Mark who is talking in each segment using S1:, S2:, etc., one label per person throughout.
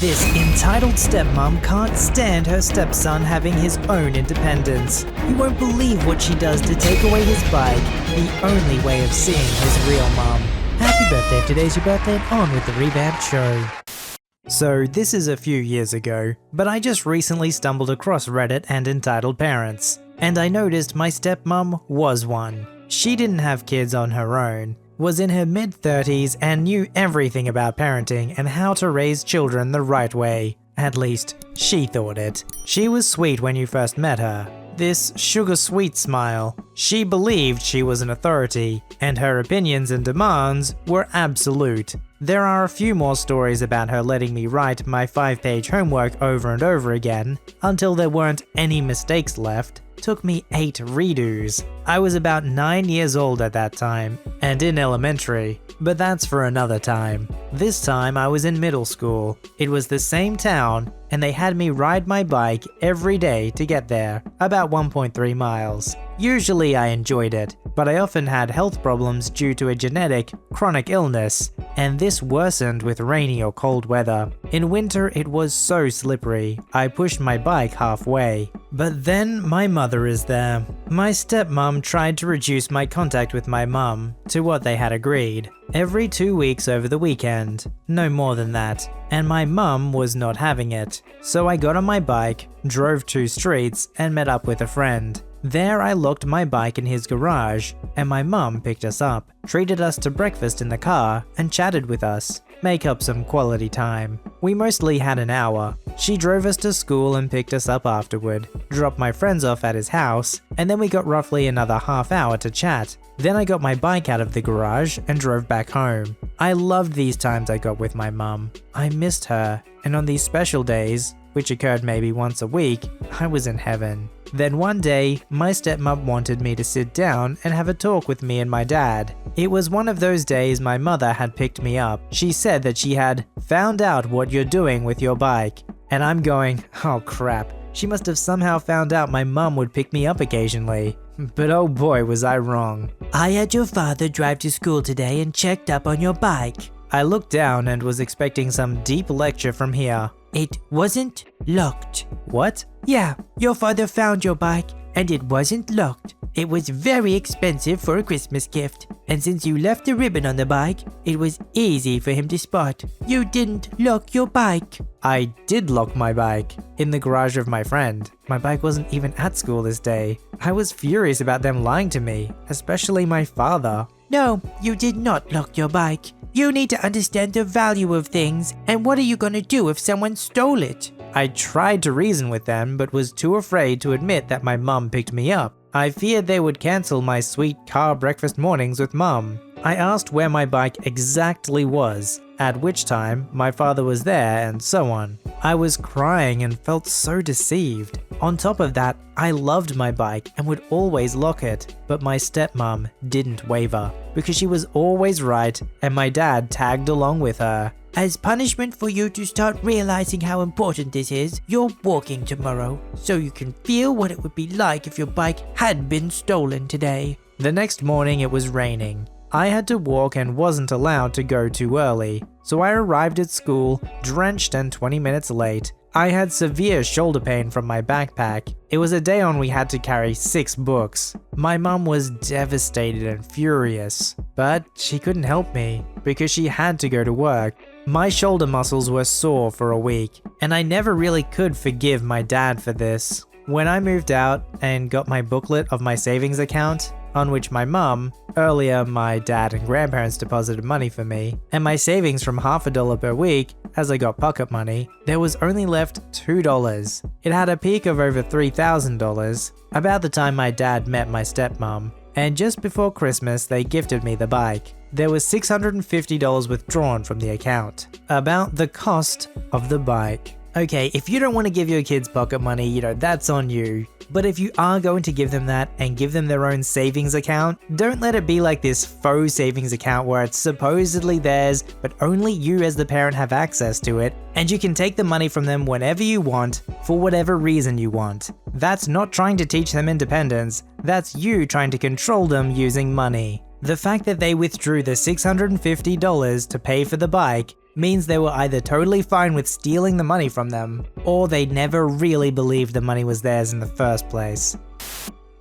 S1: This entitled stepmom can't stand her stepson having his own independence. You won't believe what she does to take away his bike, the only way of seeing his real mom. Happy birthday if today's your birthday, and on with the revamped show. So this is a few years ago, but I just recently stumbled across Reddit and entitled parents, and I noticed my stepmom was one. She didn't have kids on her own, was in her mid-30s and knew everything about parenting and how to raise children the right way. At least, she thought it. She was sweet when you first met her. This sugar-sweet smile. She believed she was an authority, and her opinions and demands were absolute. There are a few more stories about her letting me write my 5-page homework over and over again, until there weren't any mistakes left. Took me 8 redos. I was about 9 years old at that time, and in elementary, but that's for another time. This time I was in middle school. It was the same town, and they had me ride my bike every day to get there, about 1.3 miles. Usually I enjoyed it, but I often had health problems due to a genetic, chronic illness, and this worsened with rainy or cold weather. In winter it was so slippery, I pushed my bike halfway. But then my mother is there. My stepmom tried to reduce my contact with my mum to what they had agreed. Every 2 weeks over the weekend, no more than that, and my mum was not having it. So I got on my bike, drove 2 streets, and met up with a friend. There I locked my bike in his garage, and my mum picked us up, treated us to breakfast in the car, and chatted with us. Make up some quality time. We mostly had an hour. She drove us to school and picked us up afterward, dropped my friends off at his house, and then we got roughly another half hour to chat. Then I got my bike out of the garage and drove back home. I loved these times I got with my mum. I missed her, and on these special days, which occurred maybe once a week, I was in heaven. Then one day, my stepmom wanted me to sit down and have a talk with me and my dad. It was one of those days my mother had picked me up. She said that she had found out what you're doing with your bike. And I'm going, oh crap, she must have somehow found out my mum would pick me up occasionally. But oh boy was I wrong. I had your father drive to school today and checked up on your bike. I looked down and was expecting some deep lecture from here. It wasn't locked. What? Yeah, your father found your bike and it wasn't locked. It was very expensive for a Christmas gift, and since you left the ribbon on the bike, it was easy for him to spot. You didn't lock your bike. I did lock my bike in the garage of my friend. My bike wasn't even at school this day. I was furious about them lying to me, especially my father. No, you did not lock your bike. You need to understand the value of things, and what are you gonna do if someone stole it? I tried to reason with them, but was too afraid to admit that my mum picked me up. I feared they would cancel my sweet car breakfast mornings with mum. I asked where my bike exactly was, at which time my father was there, and so on. I was crying and felt so deceived. On top of that, I loved my bike and would always lock it, but my stepmom didn't waver, because she was always right and my dad tagged along with her. As punishment for you to start realizing how important this is, you're walking tomorrow, so you can feel what it would be like if your bike had been stolen today. The next morning it was raining. I had to walk and wasn't allowed to go too early, so I arrived at school drenched and 20 minutes late. I had severe shoulder pain from my backpack. It was a day on we had to carry 6 books. My mum was devastated and furious, but she couldn't help me because she had to go to work. My shoulder muscles were sore for a week, and I never really could forgive my dad for this. When I moved out and got my booklet of my savings account, on which my mum, earlier my dad and grandparents deposited money for me, and my savings from $50 per week as I got pocket money, there was only left $2. It had a peak of over $3,000, about the time my dad met my stepmom, and just before Christmas they gifted me the bike. There was $650 withdrawn from the account, about the cost of the bike. Okay, if you don't want to give your kids pocket money, that's on you. But if you are going to give them that and give them their own savings account, don't let it be like this faux savings account where it's supposedly theirs, but only you as the parent have access to it, and you can take the money from them whenever you want, for whatever reason you want. That's not trying to teach them independence, that's you trying to control them using money. The fact that they withdrew the $650 to pay for the bike means they were either totally fine with stealing the money from them, or they never really believed the money was theirs in the first place.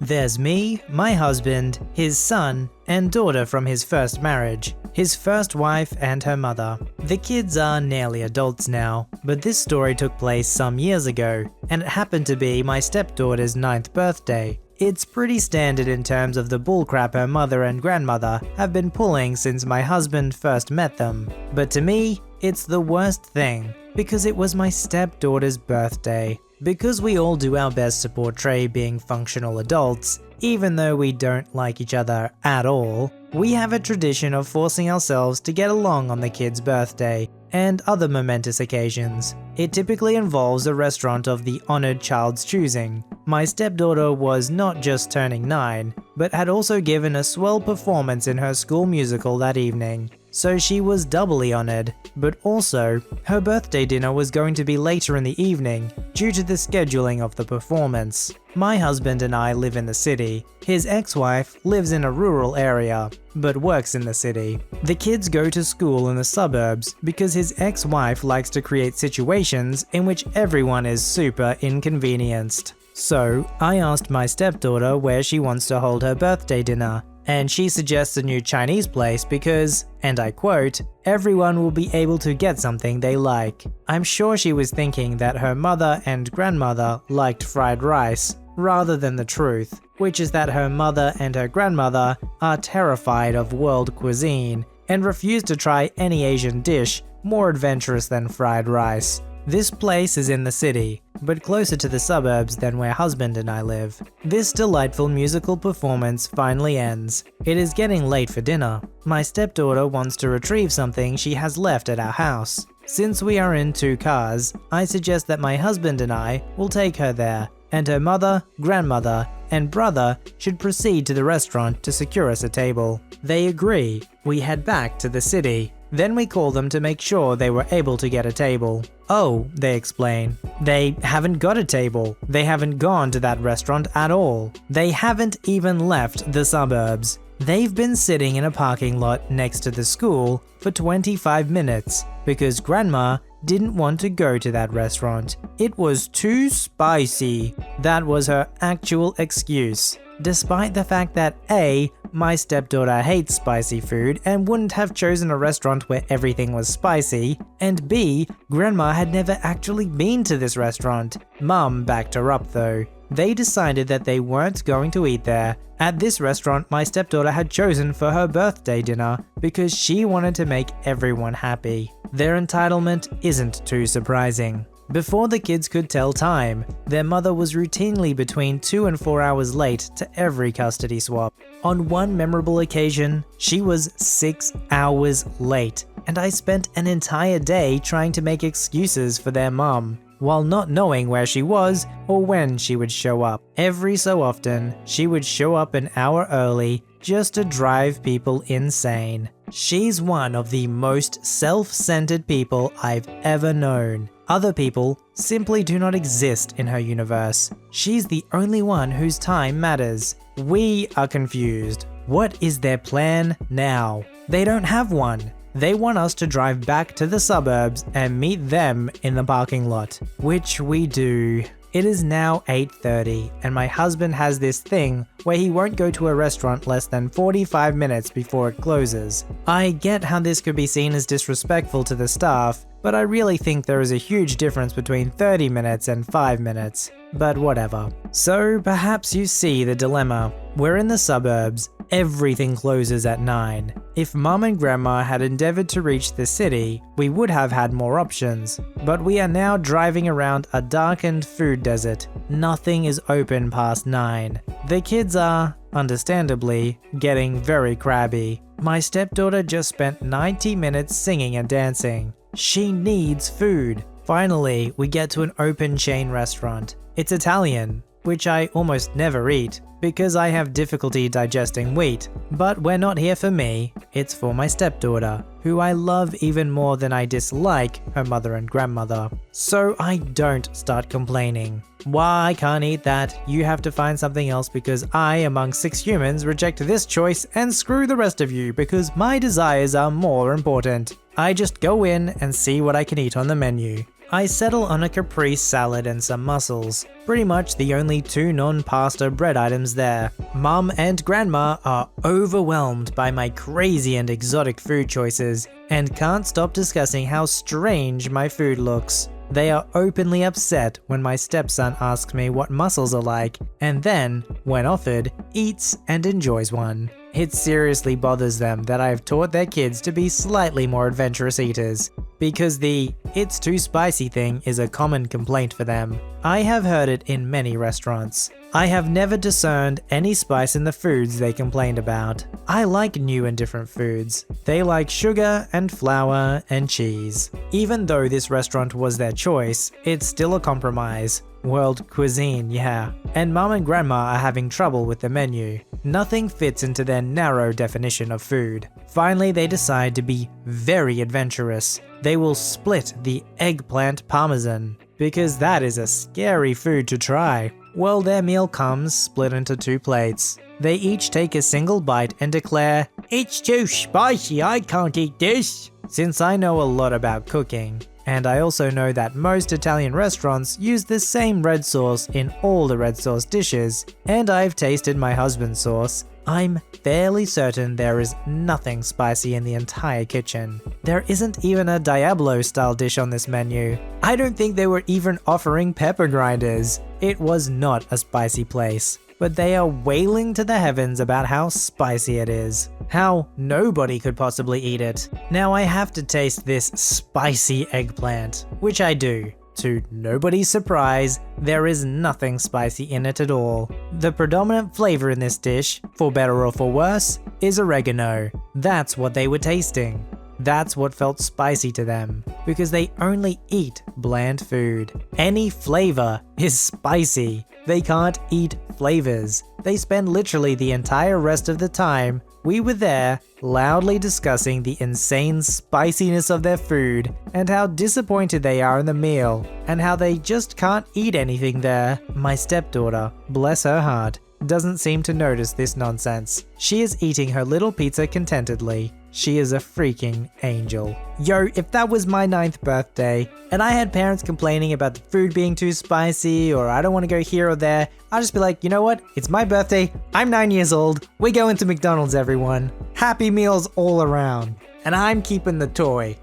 S1: There's me, my husband, his son, and daughter from his first marriage, his first wife and her mother. The kids are nearly adults now, but this story took place some years ago, and it happened to be my stepdaughter's 9th birthday. It's pretty standard in terms of the bullcrap her mother and grandmother have been pulling since my husband first met them. But to me, it's the worst thing, because it was my stepdaughter's birthday. Because we all do our best to portray being functional adults, even though we don't like each other at all, we have a tradition of forcing ourselves to get along on the kid's birthday and other momentous occasions. It typically involves a restaurant of the honored child's choosing. My stepdaughter was not just turning 9, but had also given a swell performance in her school musical that evening, so she was doubly honored. But also, her birthday dinner was going to be later in the evening due to the scheduling of the performance. My husband and I live in the city. His ex-wife lives in a rural area, but works in the city. The kids go to school in the suburbs because his ex-wife likes to create situations in which everyone is super inconvenienced. So, I asked my stepdaughter where she wants to hold her birthday dinner, and she suggests a new Chinese place because, and I quote, everyone will be able to get something they like. I'm sure she was thinking that her mother and grandmother liked fried rice, rather than the truth, which is that her mother and her grandmother are terrified of world cuisine and refuse to try any Asian dish more adventurous than fried rice. This place is in the city, but closer to the suburbs than where husband and I live. This delightful musical performance finally ends. It is getting late for dinner. My stepdaughter wants to retrieve something she has left at our house. Since we are in 2 cars, I suggest that my husband and I will take her there, and her mother, grandmother, and brother should proceed to the restaurant to secure us a table. They agree. We head back to the city. Then we call them to make sure they were able to get a table. Oh, they explain, they haven't got a table. They haven't gone to that restaurant at all. They haven't even left the suburbs. They've been sitting in a parking lot next to the school for 25 minutes because grandma didn't want to go to that restaurant. It was too spicy. That was her actual excuse. Despite the fact that A, my stepdaughter hates spicy food and wouldn't have chosen a restaurant where everything was spicy, and B, grandma had never actually been to this restaurant. Mum backed her up though. They decided that they weren't going to eat there, at this restaurant my stepdaughter had chosen for her birthday dinner because she wanted to make everyone happy. Their entitlement isn't too surprising. Before the kids could tell time, their mother was routinely between 2 and 4 hours late to every custody swap. On one memorable occasion, she was 6 hours late, and I spent an entire day trying to make excuses for their mom, while not knowing where she was or when she would show up. Every so often, she would show up an hour early just to drive people insane. She's one of the most self-centered people I've ever known. Other people simply do not exist in her universe. She's the only one whose time matters. We are confused. What is their plan now? They don't have one. They want us to drive back to the suburbs and meet them in the parking lot, which we do. It is now 8:30 and my husband has this thing where he won't go to a restaurant less than 45 minutes before it closes. I get how this could be seen as disrespectful to the staff, but I really think there is a huge difference between 30 minutes and 5 minutes. But whatever. So perhaps you see the dilemma. We're in the suburbs. Everything closes at 9. If mum and grandma had endeavored to reach the city, we would have had more options. But we are now driving around a darkened food desert. Nothing is open past 9. The kids are, understandably, getting very crabby. My stepdaughter just spent 90 minutes singing and dancing. She needs food. Finally, we get to an open chain restaurant. It's Italian. which I almost never eat because I have difficulty digesting wheat. But we're not here for me, it's for my stepdaughter, who I love even more than I dislike her mother and grandmother. So I don't start complaining. Why, I can't eat that, you have to find something else because I, among 6 humans, reject this choice and screw the rest of you because my desires are more important. I just go in and see what I can eat on the menu. I settle on a caprese salad and some mussels, pretty much the only 2 non-pasta bread items there. Mum and grandma are overwhelmed by my crazy and exotic food choices and can't stop discussing how strange my food looks. They are openly upset when my stepson asks me what mussels are like, and then, when offered, eats and enjoys one. It seriously bothers them that I have taught their kids to be slightly more adventurous eaters, because the "it's too spicy" thing is a common complaint for them. I have heard it in many restaurants. I have never discerned any spice in the foods they complained about. I like new and different foods. They like sugar and flour and cheese. Even though this restaurant was their choice, it's still a compromise. World cuisine, yeah. And mum and grandma are having trouble with the menu. Nothing fits into their narrow definition of food. Finally, they decide to be very adventurous. They will split the eggplant parmesan, because that is a scary food to try. Well, their meal comes split into 2 plates. They each take a single bite and declare, "It's too spicy, I can't eat this." Since I know a lot about cooking, and I also know that most Italian restaurants use the same red sauce in all the red sauce dishes, and I've tasted my husband's sauce, I'm fairly certain there is nothing spicy in the entire kitchen. There isn't even a Diablo-style dish on this menu. I don't think they were even offering pepper grinders. It was not a spicy place, but they are wailing to the heavens about how spicy it is. How nobody could possibly eat it. Now I have to taste this spicy eggplant, which I do. To nobody's surprise, there is nothing spicy in it at all. The predominant flavor in this dish, for better or for worse, is oregano. That's what they were tasting. That's what felt spicy to them, because they only eat bland food. Any flavor is spicy. They can't eat flavors. They spend literally the entire rest of the time we were there loudly discussing the insane spiciness of their food and how disappointed they are in the meal and how they just can't eat anything there. My stepdaughter, bless her heart, doesn't seem to notice this nonsense. She is eating her little pizza contentedly. She is a freaking angel. Yo, if that was my 9th birthday, and I had parents complaining about the food being too spicy or I don't want to go here or there, I'd just be like, you know what? It's my birthday, I'm 9 years old, we're going to McDonald's everyone. Happy meals all around. And I'm keeping the toy.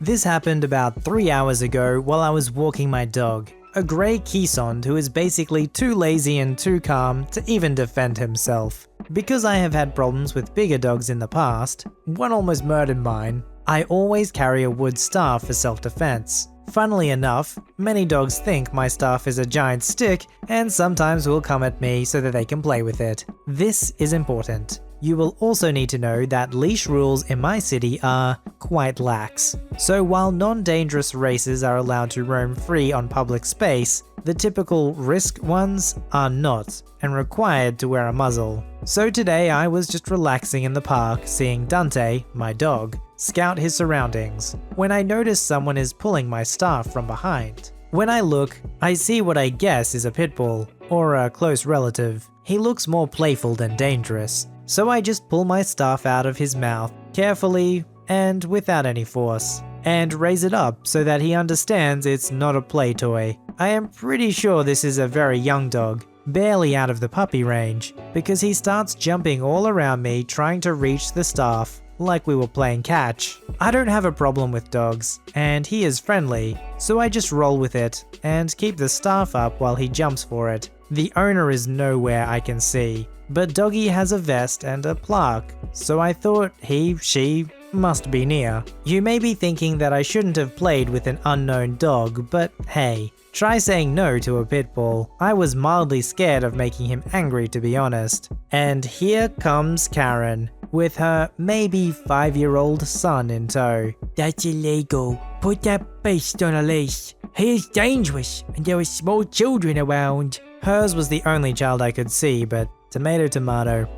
S1: This happened about 3 hours ago while I was walking my dog. A grey Keysond who is basically too lazy and too calm to even defend himself. Because I have had problems with bigger dogs in the past, one almost murdered mine, I always carry a wood staff for self-defense. Funnily enough, many dogs think my staff is a giant stick and sometimes will come at me so that they can play with it. This is important. You will also need to know that leash rules in my city are quite lax. So while non-dangerous races are allowed to roam free on public space, the typical risk ones are not and required to wear a muzzle. So today I was just relaxing in the park seeing Dante, my dog, scout his surroundings when I notice someone is pulling my staff from behind. When I look, I see what I guess is a pit bull or a close relative. He looks more playful than dangerous. So I just pull my staff out of his mouth, carefully and without any force, and raise it up so that he understands it's not a play toy. I am pretty sure this is a very young dog, barely out of the puppy range, because he starts jumping all around me trying to reach the staff, like we were playing catch. I don't have a problem with dogs, and he is friendly, so I just roll with it and keep the staff up while he jumps for it. The owner is nowhere I can see, but Doggy has a vest and a plaque, so I thought she must be near. You may be thinking that I shouldn't have played with an unknown dog, but hey, try saying no to a pit bull. I was mildly scared of making him angry, to be honest. And here comes Karen, with her maybe 5-year-old son in tow.
S2: That's illegal. Put that beast on a leash. He is dangerous and there are small children around.
S1: Hers was the only child I could see, but tomato tomato.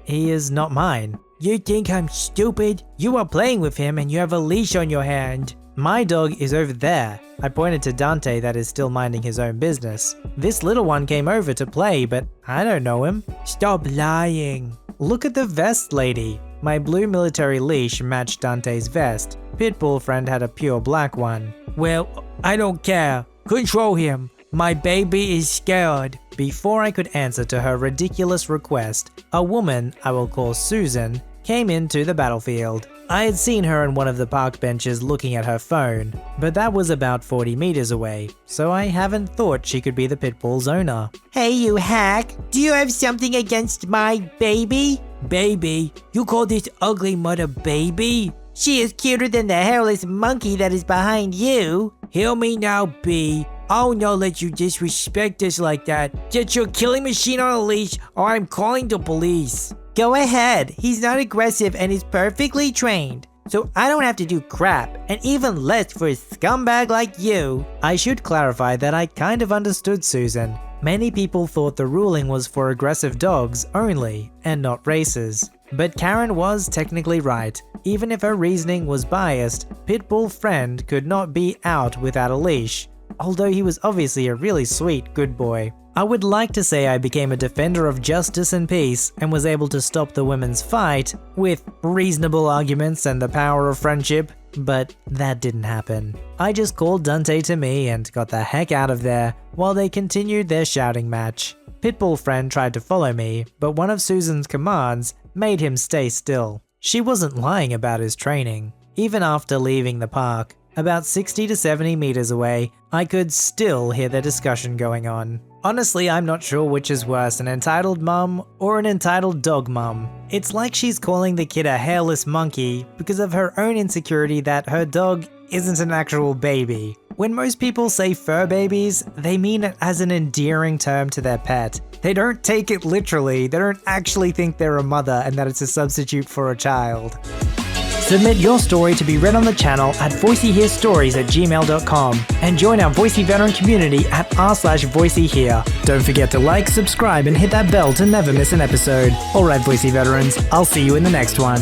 S1: He is not mine. You think I'm stupid? You are playing with him and you have a leash on your hand. My dog is over there. I pointed to Dante that is still minding his own business. This little one came over to play, but I don't know him. Stop lying. Look at the vest, lady. My blue military leash matched Dante's vest. Pitbull friend had a pure black one. Well, I don't care. Control him. My baby is scared. Before I could answer to her ridiculous request, a woman, I will call Susan, came into the battlefield. I had seen her on one of the park benches looking at her phone, but that was about 40 meters away, so I haven't thought she could be the Pitbull's owner. Hey you hack, do you have something against my baby? Baby? You call this ugly mother baby? She is cuter than the hairless monkey that is behind you. Hear me now, B. I'll not let you disrespect us like that. Get your killing machine on a leash or I'm calling the police. Go ahead, he's not aggressive and is perfectly trained. So I don't have to do crap, and even less for a scumbag like you. I should clarify that I kind of understood Susan. Many people thought the ruling was for aggressive dogs only, and not races. But Karen was technically right. Even if her reasoning was biased, Pitbull friend could not be out without a leash. Although he was obviously a really sweet, good boy. I would like to say I became a defender of justice and peace and was able to stop the women's fight with reasonable arguments and the power of friendship, but that didn't happen. I just called Dante to me and got the heck out of there while they continued their shouting match. Pitbull friend tried to follow me, but one of Susan's commands made him stay still. She wasn't lying about his training. Even after leaving the park, about 60 to 70 meters away, I could still hear their discussion going on. Honestly, I'm not sure which is worse, an entitled mum or an entitled dog mum. It's like she's calling the kid a hairless monkey because of her own insecurity that her dog isn't an actual baby. When most people say fur babies, they mean it as an endearing term to their pet. They don't take it literally, they don't actually think they're a mother and that it's a substitute for a child. Submit your story to be read on the channel at VoiceyHereStories@gmail.com and join our Voicey veteran community at r/VoiceyHere. Don't forget to like, subscribe, and hit that bell to never miss an episode. Alright Voicey veterans, I'll see you in the next one.